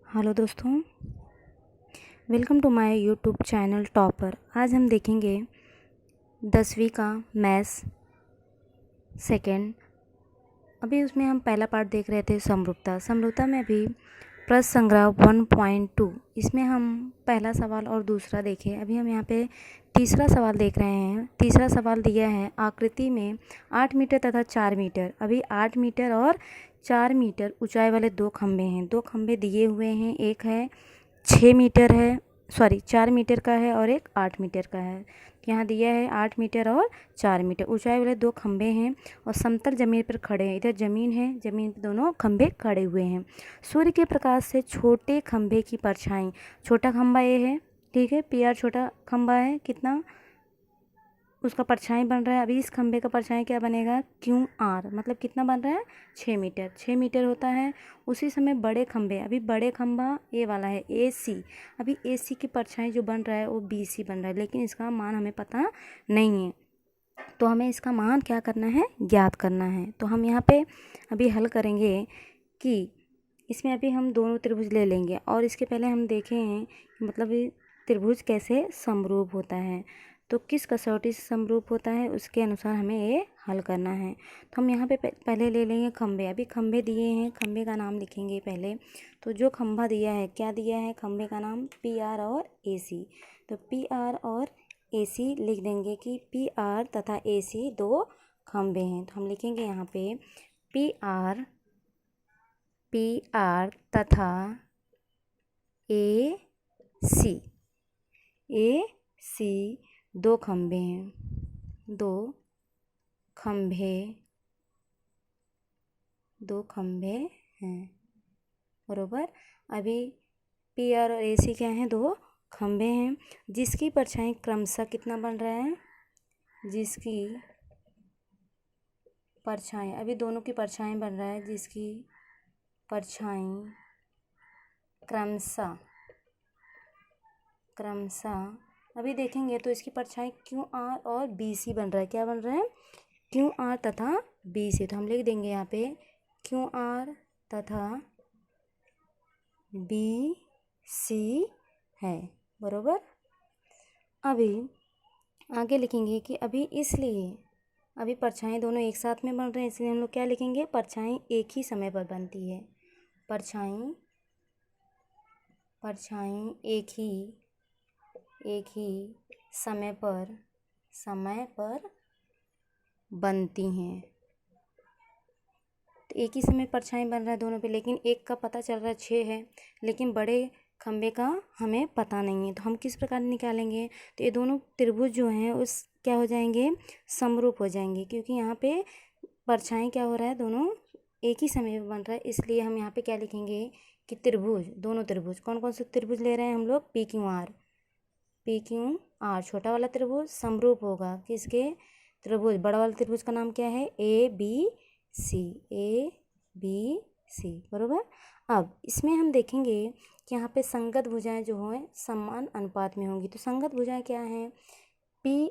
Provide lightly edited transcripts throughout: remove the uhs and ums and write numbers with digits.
Hello दोस्तों, welcome to my YouTube channel topper. आज हम देखेंगे 10वीं का मैथ्स सेकंड। अभी उसमें हम पहला पार्ट देख रहे थे समरूपता में अभी प्रश्न संग्रह 1.2 इसमें हम पहला सवाल और दूसरा देखे। अभी हम यहाँ पे तीसरा सवाल देख रहे हैं। तीसरा सवाल दिया है आकृति में 8 मीटर तथा 4 मीटर। अभी 8 मीटर और 4 मीटर ऊंचाई वाले दो खंभे हैं। दो खंभे दिए हुए हैं, एक है 6 मीटर है, 4 मीटर का है और एक 8 मीटर का है। यहाँ दिया है 8 मीटर और 4 मीटर ऊंचाई वाले दो खंभे हैं और समतल जमीन पर खड़े हैं। इधर जमीन है, जमीन पर दोनों खंभे खड़े हुए हैं। सूर्य के प्रकाश से छोटे खंभे की परछाई, छोटा खंभा ये है, ठीक है, पी आर छोटा खंभा है, कितना उसका परछाई बन रहा है। अभी इस खंभे का परछाई क्या बनेगा, क्यू आर, मतलब कितना बन रहा है 6 मीटर। 6 मीटर होता है। उसी समय बड़े खंभे, अभी बड़े खंभा ये वाला है ए सी। अभी ए सी की परछाई जो बन रहा है वो बी सी बन रहा है, लेकिन इसका मान हमें पता नहीं है, तो हमें इसका मान क्या करना है, ज्ञात करना है। तो हम यहाँ पे अभी हल करेंगे कि इसमें अभी हम दोनों त्रिभुज ले लेंगे और इसके पहले हम देखें मतलब ये त्रिभुज कैसे समरूप होता है, तो किस कसौटी से समरूप होता है उसके अनुसार हमें ये हल करना है। तो हम यहाँ पे पहले ले लेंगे खंभे। अभी खंभे दिए हैं, खंभे का नाम लिखेंगे पहले। तो जो खंभा दिया है, क्या दिया है, खंभे का नाम पी आर और ए सी। तो पी आर और ए सी लिख देंगे कि पी आर तथा ए सी दो खंभे हैं। तो हम लिखेंगे यहाँ पे पी आर तथा ए सी दो खंभे हैं। दो खंभे हैं, बरोबर। अभी पी आर और ए सी क्या हैं, दो खंभे हैं, जिसकी परछाई क्रमशः कितना बन रहा है, जिसकी परछाई, अभी दोनों की परछाई बन रहा है, जिसकी परछाई क्रमशः अभी देखेंगे तो इसकी परछाई क्यू आर और बी सी बन रहा है। क्या बन रहा है, क्यू आर तथा बी सी। तो हम लिख देंगे यहाँ पे क्यू आर तथा बी सी है, बरोबर। अभी आगे लिखेंगे कि अभी परछाई दोनों एक साथ में बन रहे हैं, इसलिए हम लोग क्या लिखेंगे, परछाई एक ही समय पर बनती है। परछाई एक ही समय पर बनती हैं। तो एक ही समय परछाई बन रहा है दोनों पे, लेकिन एक का पता चल रहा है 6 है, लेकिन बड़े खंबे का हमें पता नहीं है। तो हम किस प्रकार निकालेंगे, तो ये दोनों त्रिभुज जो हैं उस क्या हो जाएंगे, समरूप हो जाएंगे, क्योंकि यहाँ पे परछाई क्या हो रहा है, दोनों एक ही समय पर बन रहा है। इसलिए हम यहाँ पे क्या लिखेंगे कि दोनों त्रिभुज कौन कौन से त्रिभुज ले रहे हैं हम लोग, पी क्यू आर छोटा वाला त्रिभुज समरूप होगा किसके, त्रिभुज बड़ा वाला त्रिभुज का नाम क्या है, ए बी सी, बरोबर। अब इसमें हम देखेंगे कि यहाँ पे संगत भुजाएं जो हैं समान अनुपात में होंगी। तो संगत भुजाएं क्या हैं, पी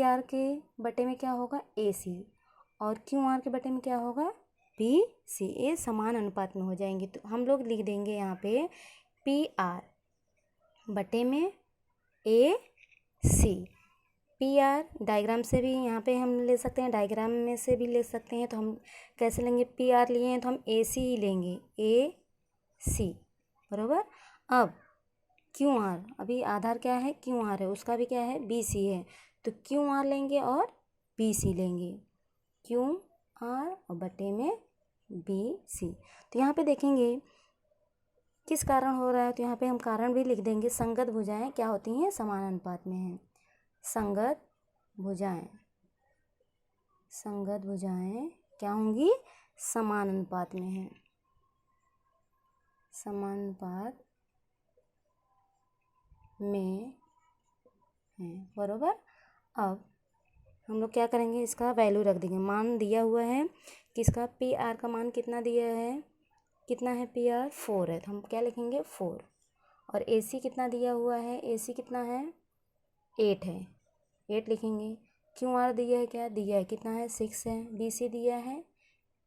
आर के बटे में क्या होगा, ए सी, और क्यू आर के बटे में क्या होगा, बी सी। ये समान अनुपात में हो जाएंगे। तो हम लोग लिख देंगे यहाँ पे पी आर बटे में ए सी। पी आर डायग्राम से भी यहाँ पे हम ले सकते हैं, डायग्राम में से भी ले सकते हैं। तो हम कैसे लेंगे, पी आर लिए हैं तो हम ए सी ही लेंगे, ए सी, बरोबर। अब क्यू आर, अभी आधार क्या है, क्यू आर है, उसका भी क्या है, बी सी है। तो क्यू आर लेंगे और बी सी लेंगे, क्यू आर और बटे में बी सी। तो यहाँ पे देखेंगे किस कारण हो रहा है, तो यहाँ पे हम कारण भी लिख देंगे। संगत भुजाएं क्या होती हैं, समान अनुपात में हैं। संगत भुजाएं क्या होंगी, समान अनुपात में हैं, समान अनुपात में हैं, बरोबर। अब हम लोग क्या करेंगे, इसका वैल्यू रख देंगे। मान दिया हुआ है कि इसका पी आर का मान कितना दिया है, कितना है, पी आर 4 है, तो हम क्या लिखेंगे 4। और ए सी कितना दिया हुआ है, ए सी कितना है, 8 है, 8 लिखेंगे। क्यू आर दिया है, क्या दिया है, कितना है, 6 है। बी सी दिया है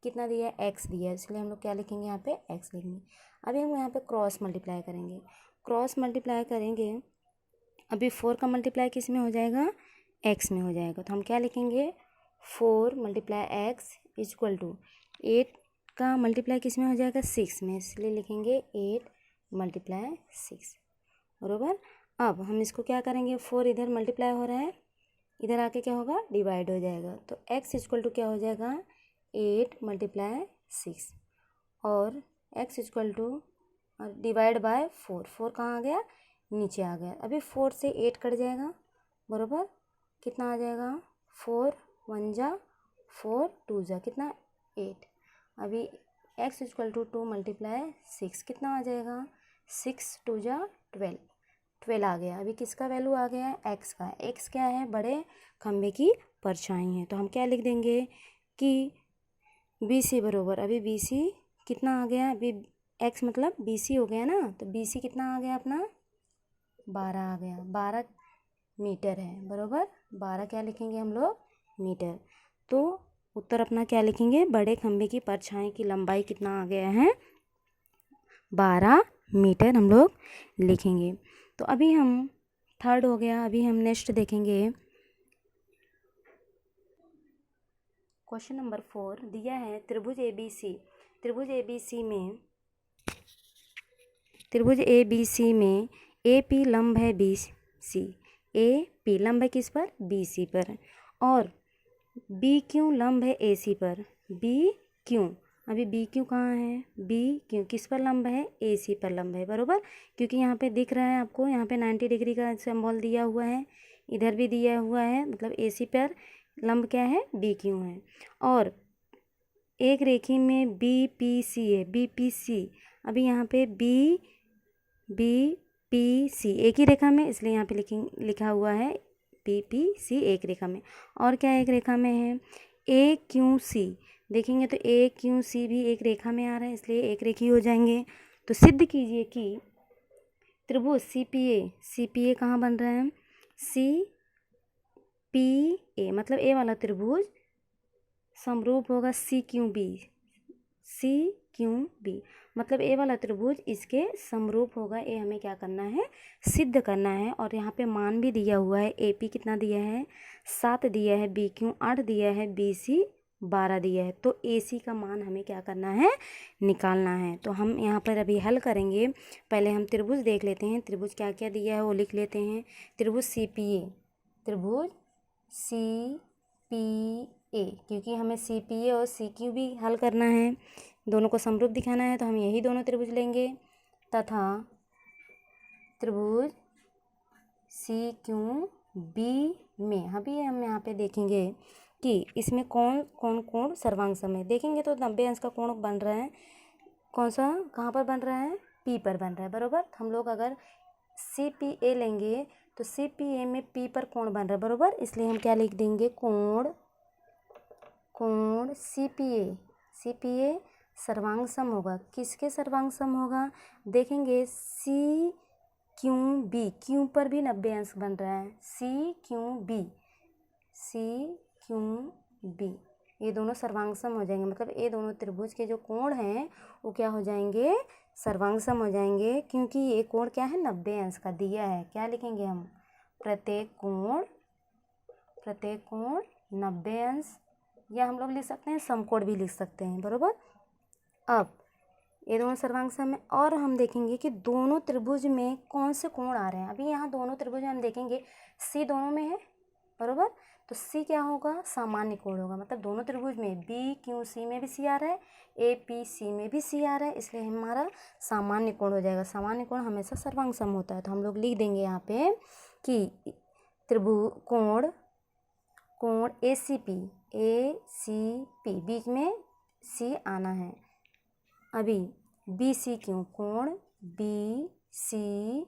कितना दिया है, x दिया है, इसलिए हम लोग क्या लिखेंगे यहाँ पे, x लिखेंगे। अभी हम यहाँ पे क्रॉस मल्टीप्लाई करेंगे, क्रॉस मल्टीप्लाई करेंगे। अभी 4 का मल्टीप्लाई किस में हो जाएगा, x में हो जाएगा, तो हम क्या लिखेंगे, 4 × x इक्वल टू 8 का मल्टीप्लाई किस में हो जाएगा, 6 में, इसलिए लिखेंगे 8 × 6, बराबर। अब हम इसको क्या करेंगे, 4 इधर मल्टीप्लाई हो रहा है, इधर आके क्या होगा, डिवाइड हो जाएगा, तो x इक्वल टू क्या हो जाएगा, 8 × 6 और x equal to divide by 4, 4 कहाँ आ गया, नीचे आ गया। अभी 4 से 8 कट जाएगा, बराबर, कितना आ जाएगा, 4 1 जा 4 2 जा कितना, 8। अभी x इक्वल टू 2 × 6 कितना आ जाएगा, 6 2 जा 12, 12 आ गया। अभी किसका वैल्यू आ गया है, x का। x क्या है, बड़े खंभे की परछाई है, तो हम क्या लिख देंगे कि BC बराबर, अभी BC कितना आ गया, अभी x मतलब BC हो गया ना, तो BC कितना आ गया अपना, 12 आ गया, 12 मीटर है, बराबर। 12 क्या लिखेंगे हम लोग, मीटर। तो उत्तर अपना क्या लिखेंगे, बड़े खंभे की परछाई की लंबाई कितना आ गया है, 12 मीटर हम लोग लिखेंगे। तो अभी हम थर्ड हो गया, अभी हम नेक्स्ट देखेंगे। क्वेश्चन नंबर 4 दिया है, त्रिभुज ABC, त्रिभुज ABC में AP लंब है BC, AP लंब है किस पर, BC पर, और BQ लंब है AC पर, BQ, अभी BQ कहाँ है, BQ किस पर लंब है, AC पर लंब है, बराबर। क्योंकि यहाँ पे दिख रहा है आपको, यहाँ पे 90 डिग्री का सिंबल दिया हुआ है, इधर भी दिया हुआ है, मतलब AC पर लंब क्या है, BQ है। और एक रेखी में BPC है, BPC, अभी यहाँ पे BPC एक ही रेखा में, इसलिए यहाँ पे लिखा हुआ है BPC एक रेखा में। और क्या एक रेखा में है, AQC, देखेंगे तो AQC भी एक रेखा में आ रहा है, इसलिए एक रेखी हो जाएंगे। तो सिद्ध कीजिए कि त्रिभुज CPA कहाँ बन रहा है, CPA मतलब ए वाला त्रिभुज समरूप होगा CQB, मतलब ए वाला त्रिभुज इसके समरूप होगा। ए हमें क्या करना है, सिद्ध करना है। और यहाँ पे मान भी दिया हुआ है, AP कितना दिया है, 7 दिया है, BQ 8 दिया है, BC 12 दिया है। तो AC का मान हमें क्या करना है, निकालना है। तो हम यहाँ पर अभी हल करेंगे। पहले हम त्रिभुज देख लेते हैं, त्रिभुज क्या क्या दिया है वो लिख लेते हैं। त्रिभुज CPA, क्योंकि हमें CPA और CQ भी हल करना है, दोनों को समरूप दिखाना है, तो हम यही दोनों त्रिभुज लेंगे। तथा त्रिभुज CQB में अभी हम यहाँ पे देखेंगे कि इसमें कौन कौन कोण सर्वांग है। देखेंगे तो 90 अंश का कोण बन रहा है, कौन सा, कहाँ पर बन रहा है, P पर बन रहा है, बराबर। हम लोग अगर CPA लेंगे तो CPA में P पर कोण बन रहा है, बराबर, इसलिए हम क्या लिख देंगे, कोण CPA सर्वांग सम होगा। किसके सर्वांग सम होगा, देखेंगे CQB, क्यू पर भी 90 अंश बन रहा है, CQB ये दोनों सर्वांग सम हो जाएंगे, मतलब ये दोनों त्रिभुज के जो कोण हैं वो क्या हो जाएंगे, सर्वांग सम हो जाएंगे। क्योंकि ये कोण क्या है, 90 अंश का दिया है। क्या लिखेंगे हम, प्रत्येक कोण 90 अंश, या हम लोग लिख सकते हैं समकोण भी लिख सकते हैं, बराबर। अब ये दोनों सर्वांग सम है, और हम देखेंगे कि दोनों त्रिभुज में कौन से कोण आ रहे हैं। अभी यहाँ दोनों त्रिभुज में हम देखेंगे C दोनों में है, बराबर, तो C क्या होगा, सामान्य कोण होगा। मतलब दोनों त्रिभुज में BQC में भी C आ रहा है, APC में भी C आ रहा है, इसलिए हमारा सामान्य कोण हो जाएगा। सामान्य कोण हमेशा सर्वांग सम होता है, तो हम लोग लिख देंगे यहाँ पे कि त्रिभुज कोण ACP बीच में C आना है। अभी BCQ, कोण BCQ,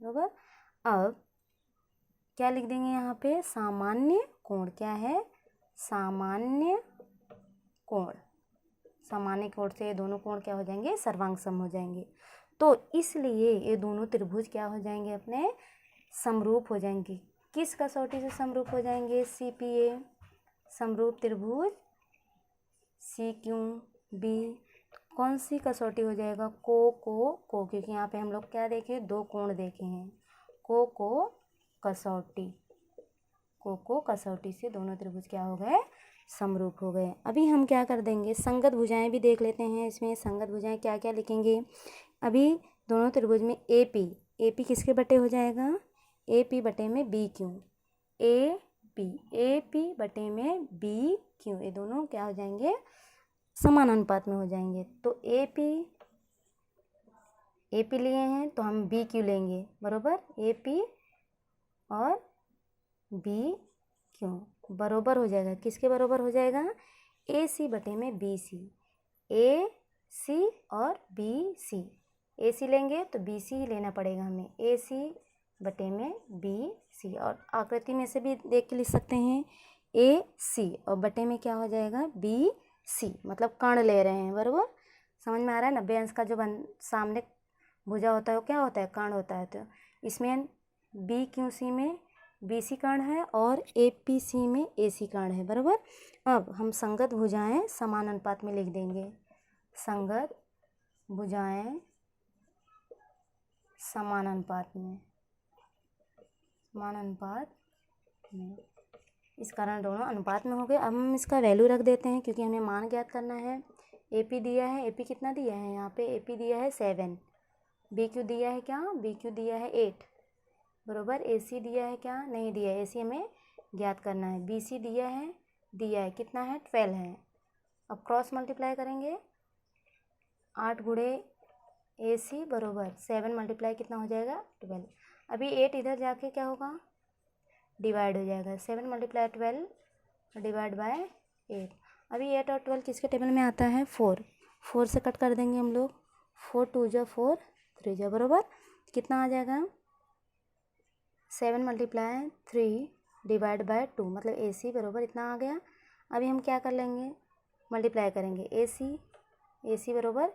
बराबर। अब क्या लिख देंगे यहाँ पे, सामान्य कोण, क्या है, सामान्य कोण से ये दोनों कोण क्या हो जाएंगे, सर्वांग सम हो जाएंगे। तो इसलिए ये दोनों त्रिभुज क्या हो जाएंगे, अपने समरूप हो जाएंगे। किस कसौटी से समरूप हो जाएंगे, CPA समरूप त्रिभुज सी क्यू बी, कौन सी कसौटी हो जाएगा, को, क्योंकि यहाँ पे हम लोग क्या देखे, दो कोण देखे हैं, को कसौटी, को कसौटी से दोनों त्रिभुज क्या हो गए, समरूप हो गए। अभी हम क्या कर देंगे, संगत भुजाएं भी देख लेते हैं। इसमें संगत भुजाएं क्या क्या लिखेंगे। अभी दोनों त्रिभुज में ए पी किसके बटे हो जाएगा, ए पी बटे में बी क्यू, ए पी बटे में बी क्यू, ये दोनों क्या हो जाएंगे, समान अनुपात में हो जाएंगे। तो ए पी लिए हैं तो हम बी क्यू लेंगे, बरोबर, ए पी और बी क्यू बरोबर हो जाएगा, किसके बरोबर हो जाएगा, ए सी बटे में बी सी, ए सी और बी सी, ए सी लेंगे तो बी सी लेना पड़ेगा हमें, ए सी बटे में बी सी, और आकृति में से भी देख के लिख सकते हैं, ए सी और बटे में क्या हो जाएगा, बी सी, मतलब कर्ण ले रहे हैं, बराबर, समझ में आ रहा है। 90 अंश का जो सामने भुजा होता है वो क्या होता है, कर्ण होता है। तो इसमें बी क्यू सी में बी सी कर्ण है और ए पी सी में ए सी कर्ण है, बराबर। अब हम संगत भुजाएं समान अनुपात में लिख देंगे, संगत भुजाएं समान अनुपात में, इस कारण दोनों अनुपात में हो गए। अब हम इसका वैल्यू रख देते हैं क्योंकि हमें मान ज्ञात करना है। ए पी दिया है, ए पी कितना दिया है, यहाँ पे ए पी दिया है 7, बी क्यू दिया है क्या, बी क्यू दिया है 8, बरोबर। ए सी दिया है क्या, नहीं दिया है, ए सी हमें ज्ञात करना है। बी सी दिया है कितना है, 12 है। अब क्रॉस मल्टीप्लाई करेंगे, 8 गुणे ए सी बरोबर 7 मल्टीप्लाई कितना हो जाएगा, 12। अभी 8 इधर जाके क्या होगा, डिवाइड हो जाएगा, 7 मल्टीप्लाई 12 डिवाइड बाय 8। अभी 8 और 12 किसके टेबल में आता है, 4 से कट कर देंगे हम लोग, 4 2 जा 4 3 जा, बरोबर, कितना आ जाएगा, 7 मल्टीप्लाई 3 डिवाइड बाय 2, मतलब ए सी बरोबर इतना आ गया। अभी हम क्या कर लेंगे, मल्टीप्लाई करेंगे, ए सी बरोबर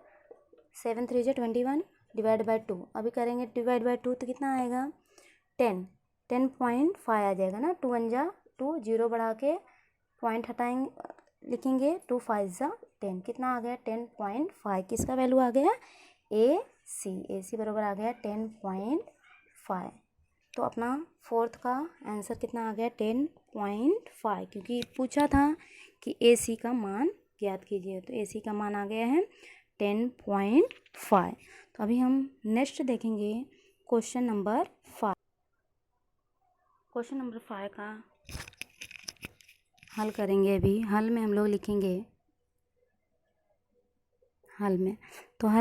7 3 जा 21 डिवाइड बाय 2। अभी करेंगे डिवाइड बाय 2 तो कितना आएगा, 10.5 आ जाएगा ना, 2 1 जा 2, 0 बढ़ा के पॉइंट हटाएंगे, लिखेंगे 2 5 जा 10, कितना आ गया 10.5, किसका वैल्यू आ गया, ए सी बराबर आ गया 10.5। तो अपना फोर्थ का आंसर कितना आ गया, 10.5, क्योंकि पूछा था कि ए सी का मान ज्ञात कीजिए, तो ए सी का मान आ गया है 10.5। तो अभी हम नेक्स्ट देखेंगे क्वेश्चन नंबर 5। क्वेश्चन नंबर 5 का हल करेंगे। अभी हल में हम लोग लिखेंगे, हल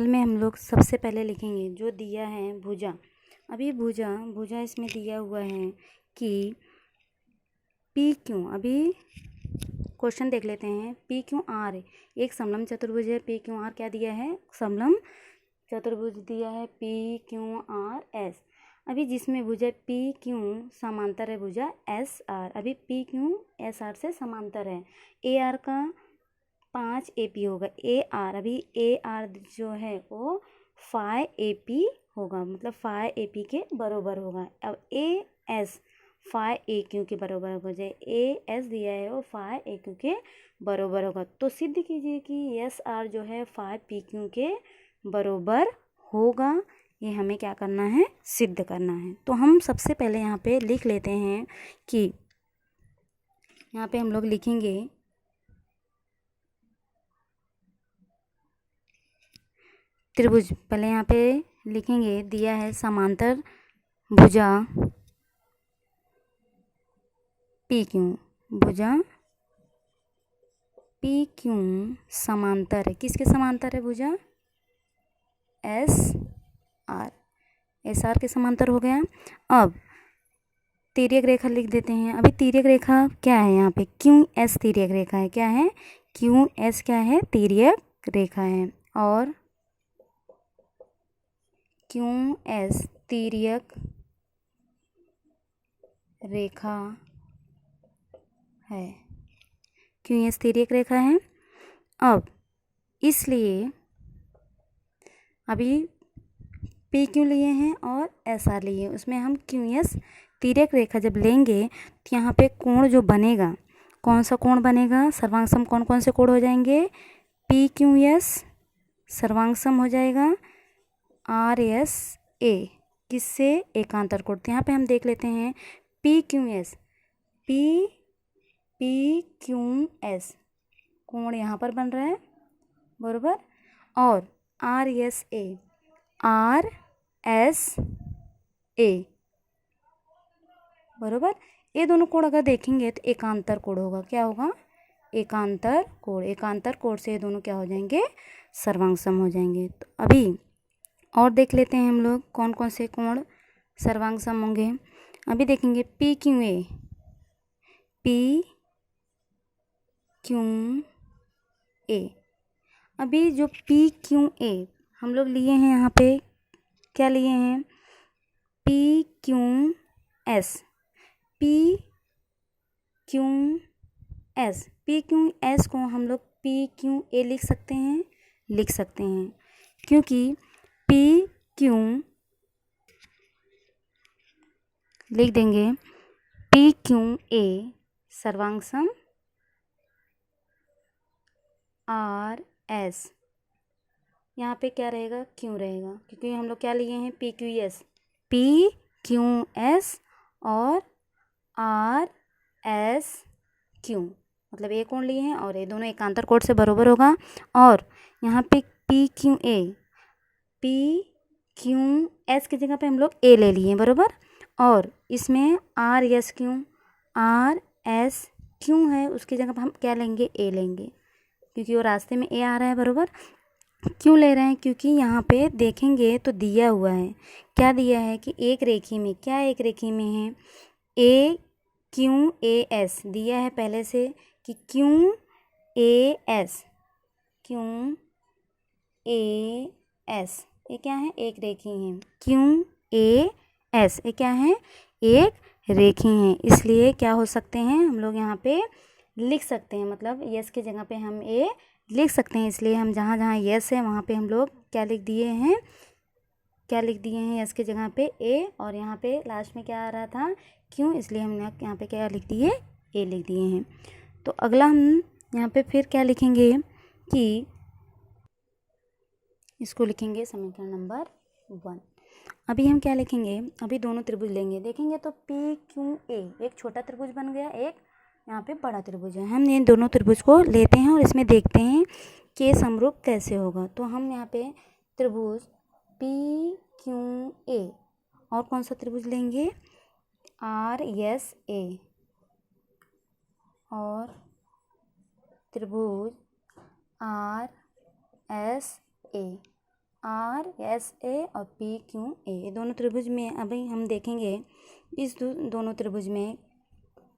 में हम लोग सबसे पहले लिखेंगे जो दिया है भुजा। अभी भुजा इसमें दिया हुआ है कि पी क्यू, अभी क्वेश्चन देख लेते हैं, पी क्यू आर एक समलंब चतुर्भुज है, पी क्यू आर क्या दिया है, समलंब चतुर्भुज दिया है, पी क्यू आर एस। अभी जिसमें भुजा पी क्यू समांतर है भुजा एस आर, अभी पी क्यू एस आर से समांतर है, ए आर का 5 ए पी होगा, ए आर, अभी ए आर जो है वो 5 ए पी होगा, मतलब 5 ए पी के बराबर होगा। अब ए एस 5 ए क्यू के बराबर हो जाए, ए एस दिया है वो 5 ए क्यू के बराबर होगा, तो सिद्ध कीजिए कि एस आर जो है 5 पी क्यू के बराबर होगा। ये हमें क्या करना है, सिद्ध करना है। तो हम सबसे पहले यहाँ पे लिख लेते हैं कि यहाँ पे हम लोग लिखेंगे त्रिभुज, पहले यहाँ पे लिखेंगे दिया है समांतर भुजा पी क्यू, भुजा पी क्यू समांतर है, किसके समांतर है भुजा, एस आर के समांतर हो गया। अब तिर्यक रेखा लिख देते हैं। अभी तिर्यक रेखा क्या है, यहाँ पे क्यू एस तिर्यक रेखा है, क्या है, क्यू एस क्या है, तिर्यक रेखा है, और क्यू एस तिर्यक रेखा है, क्यू एस तिर्यक रेखा है। अब इसलिए अभी पी क्यू लिए हैं और एस आर लिए, उसमें हम क्यू एस तिर्यक रेखा जब लेंगे तो यहाँ पे कोण जो बनेगा कौन सा कोण बनेगा, सर्वांग सम कौन कौन से कोण हो जाएंगे, पी क्यू एस सर्वांग सम हो जाएगा आर एस ए, किससे, एकांतर कोण। तो यहाँ पे हम देख लेते हैं P Q S, P Q S कोण यहाँ पर बन रहा है बरोबर, और आर एस ए बरोबर। ये दोनों कोण अगर देखेंगे तो एकांतर कोण होगा, क्या होगा, एकांतर कोण। एकांतर कोण से ये दोनों क्या हो जाएंगे, सर्वांग सम हो जाएंगे। तो अभी और देख लेते हैं हम लोग कौन कौन से कोण सर्वांग सम होंगे। अभी देखेंगे पी क्यू ए। अभी जो पी क्यू ए हम लोग लिए हैं, यहाँ पे क्या लिए हैं, P Q S, P Q S को हम लोग पी क्यू ए लिख सकते हैं, क्योंकि पी क्यू लिख देंगे पी क्यू ए सर्वांग सम आर एस, यहाँ पे क्या रहेगा, क्यों रहेगा, क्योंकि हम लोग क्या लिए हैं, पी क्यू एस और आर एस क्यू, मतलब ये कोण लिए हैं और ये दोनों एकांतर कोण से बराबर होगा। और यहाँ पे पी क्यू एस की जगह पे हम लोग ए ले लिए बराबर, और इसमें आर एस क्यू है, उसकी जगह पे हम क्या लेंगे, ए लेंगे, क्योंकि वो रास्ते में ए आ रहा है बराबर। क्यों ले रहे हैं, क्योंकि यहाँ पे देखेंगे तो दिया हुआ है, क्या दिया है कि एक रेखी में, क्या एक रेखी में है, ए क्यू ए एस दिया है पहले से, कि क्यू ए एस ये क्या है, एक रेखी है, क्यू ए एस ये क्या है, एक रेखी है, इसलिए क्या हो सकते हैं हम लोग यहाँ पे लिख सकते हैं, मतलब यस की जगह पे हम ए लिख सकते हैं। इसलिए हम जहाँ जहाँ यस है वहाँ पे हम लोग क्या लिख दिए हैं, यस की जगह पे ए, और यहाँ पे लास्ट में क्या आ रहा था, क्यों, इसलिए हमने यहाँ पे क्या लिख दिए, ए लिख दिए हैं। तो अगला हम यहाँ पे फिर क्या लिखेंगे कि इसको लिखेंगे समीकरण नंबर 1। अभी हम क्या लिखेंगे, अभी दोनों त्रिभुज लेंगे, देखेंगे तो पी क्यू ए एक छोटा त्रिभुज बन गया, एक यहाँ पे बड़ा त्रिभुज है। हम इन दोनों त्रिभुज को लेते हैं और इसमें देखते हैं कि समरूप कैसे होगा। तो हम यहाँ पे त्रिभुज पी क्यू ए और कौन सा त्रिभुज लेंगे, आर एस ए, और त्रिभुज आर एस ए और पी क्यू ए, दोनों त्रिभुज में अभी हम देखेंगे इस दोनों त्रिभुज में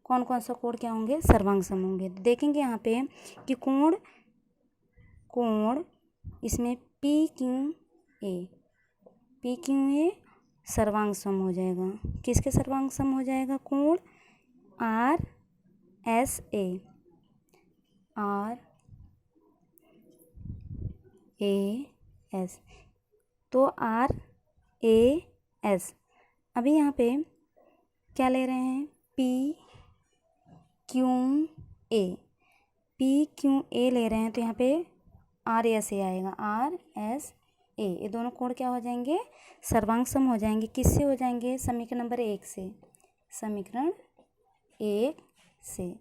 कौन कौन सा कोण क्या होंगे, सर्वांग सम होंगे। देखेंगे यहाँ पे कि कोण इसमें पी क्यू ए सर्वांग सम हो जाएगा, किसके सर्वांग सम हो जाएगा, कोण आर एस ए एस, तो आर ए एस। अभी यहाँ पे क्या ले रहे हैं, पी क्यू ए ले रहे हैं, तो यहाँ पे आर एस ए आएगा, आर एस ए, ये दोनों कोण क्या हो जाएंगे, सर्वांग सम हो जाएंगे, किससे हो जाएंगे, समीकरण नंबर 1 से।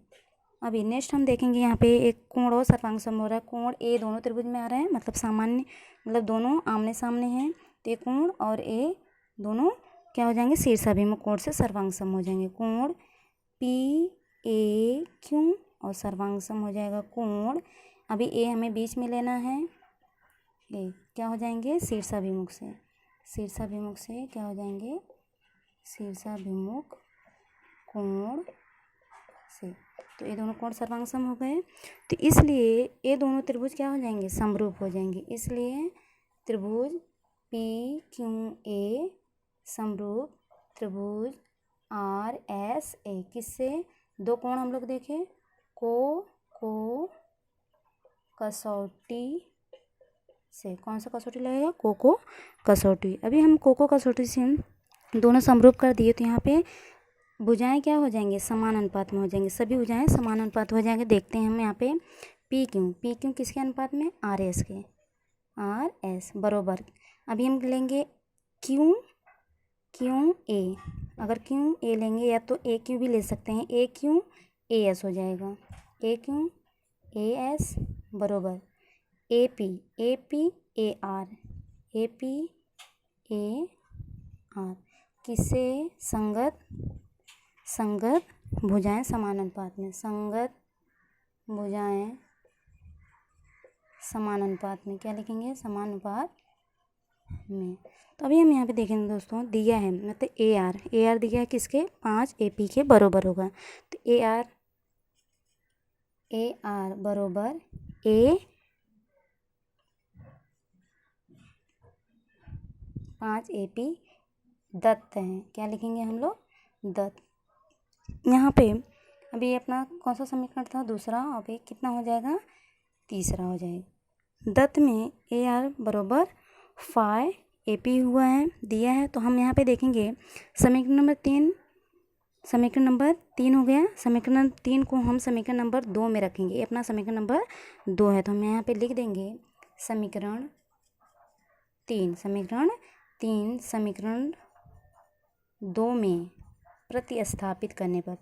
अभी नेक्स्ट हम देखेंगे यहाँ पे एक कोण और सर्वांग सम हो रहा है, कोण ए दोनों त्रिभुज में आ रहा है, मतलब सामान्य, मतलब दोनों आमने सामने हैं, तो ये कोण और ए दोनों क्या हो जाएंगे, शीर्षाभिमुख कोण से सर्वांग सम हो जाएंगे। कोण पी ए क्यू और सर्वांग सम हो जाएगा कोण, अभी ए हमें बीच में लेना है, ए क्या हो जाएंगे, शीर्षाभिमुख से क्या हो जाएंगे, शीर्षाभिमुख कोण से, तो ये दोनों कोण सर्वांग सम हो गए। तो इसलिए ये दोनों त्रिभुज क्या हो जाएंगे, समरूप हो जाएंगे, इसलिए त्रिभुज पी क्यू ए समरूप त्रिभुज आर एस ए, किससे, दो कोण हम लोग देखें, को कसौटी से, कौन सा कसौटी लगेगा, को कसौटी। अभी हम को कसौटी से दोनों समरूप कर दिए, तो यहाँ पे भुजाएं क्या हो जाएंगे, समान अनुपात में हो जाएंगे, सभी भुजाएं समान अनुपात हो जाएंगे। देखते हैं हम यहाँ पे पी क्यू किसके अनुपात में, आर एस के, आर एस बरोबर। अभी हम लेंगे क्यू ए, अगर क्यू ए लेंगे या तो ए क्यू भी ले सकते हैं, ए क्यू ए एस हो जाएगा, ए क्यू ए एस बरोबर A P A R, A P A R किससे, संगत भुजाएं समान अनुपात में, संगत भुजाएं समान अनुपात में, क्या लिखेंगे, समान अनुपात में। तो अभी हम यहाँ पे देखेंगे दोस्तों, दिया है मतलब ए आर दिया है किसके, 5 AP के बराबर होगा। तो ए आर बराबर ए 5 AP दत्त हैं, क्या लिखेंगे हम लोग, दत्त। यहाँ पे अभी अपना कौन सा समीकरण था, दूसरा, अभी कितना हो जाएगा, तीसरा हो जाएगा। दत्त में ए आर बराबर 5 AP हुआ है, दिया है। तो हम यहाँ पे देखेंगे समीकरण नंबर 3 हो गया। समीकरण 3 को हम समीकरण नंबर 2 में रखेंगे, ये अपना समीकरण नंबर 2 है। तो हम यहाँ पे लिख देंगे समीकरण 3 समीकरण 2 में प्रतिस्थापित करने पर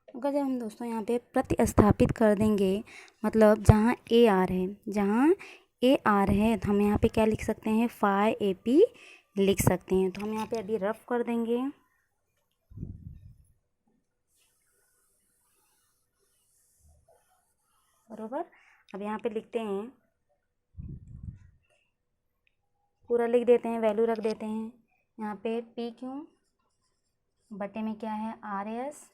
अगर जब हम दोस्तों यहाँ पे प्रतिस्थापित कर देंगे, मतलब जहाँ ए आर है तो हम यहाँ पे क्या लिख सकते हैं, 5 AP लिख सकते हैं। तो हम यहाँ पे अभी रफ कर देंगे, बरोबर। अब यहाँ पे लिखते हैं, पूरा लिख देते हैं, वैल्यू रख देते हैं। यहाँ पे पी क्यू बटे में क्या है, आर एस,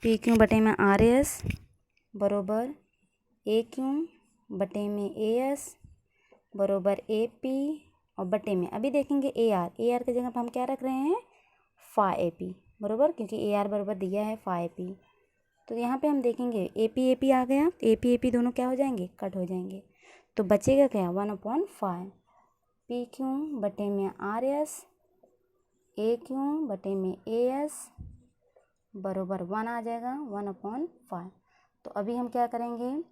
पी क्यू बटे में आर एस बरोबर ए क्यू बटे में ए एस बरोबर ए पी और बटे में अभी देखेंगे ए आर की जगह पर हम क्या रख रहे हैं, 5 AP बरोबर, क्योंकि ए आर बरोबर दिया है 5 AP। तो यहाँ पे हम देखेंगे ए पी आ गया, ए पी दोनों क्या हो जाएंगे, कट हो जाएंगे। तो बचेगा क्या, 1/5 पी क्यू बटे में आर एस, ए क्यू बटे में ए एस बरोबर 1 आ जाएगा, 1/5। तो अभी हम क्या करेंगे,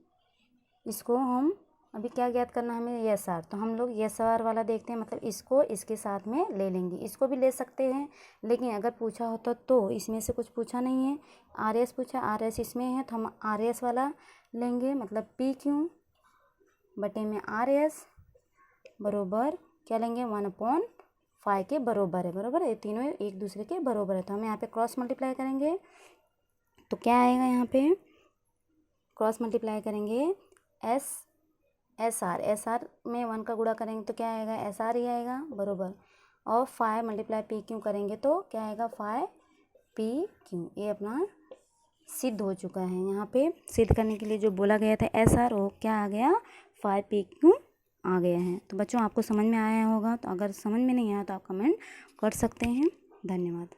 इसको हम अभी क्या ज्ञात करना है हमें, एस आर। तो हम लोग एस आर वाला देखते हैं, मतलब इसको इसके साथ में ले लेंगे, इसको भी ले सकते हैं, लेकिन अगर पूछा होता तो इसमें से कुछ पूछा नहीं है, आर एस पूछा, आर एस इसमें है तो हम आर एस वाला लेंगे, मतलब पी क्यू बटे में आर एस बरोबर क्या लेंगे, 1/5 के बरोबर है, बरोबर। ये तीनों एक दूसरे के बरोबर है। तो हम यहाँ पे क्रॉस मल्टीप्लाई करेंगे तो क्या आएगा, यहाँ पे क्रॉस मल्टीप्लाई करेंगे एस आर में 1 का गुणा करेंगे तो क्या आएगा, एस आर ही आएगा बरोबर। और 5 मल्टीप्लाई पी क्यू करेंगे तो क्या आएगा, 5 PQ। ये अपना सिद्ध हो चुका है। यहाँ पे सिद्ध करने के लिए जो बोला गया था एस आर, वो क्या आ गया, 5 PQ आ गया है। तो बच्चों आपको समझ में आया होगा। तो अगर समझ में नहीं आया तो आप कमेंट कर सकते हैं। धन्यवाद।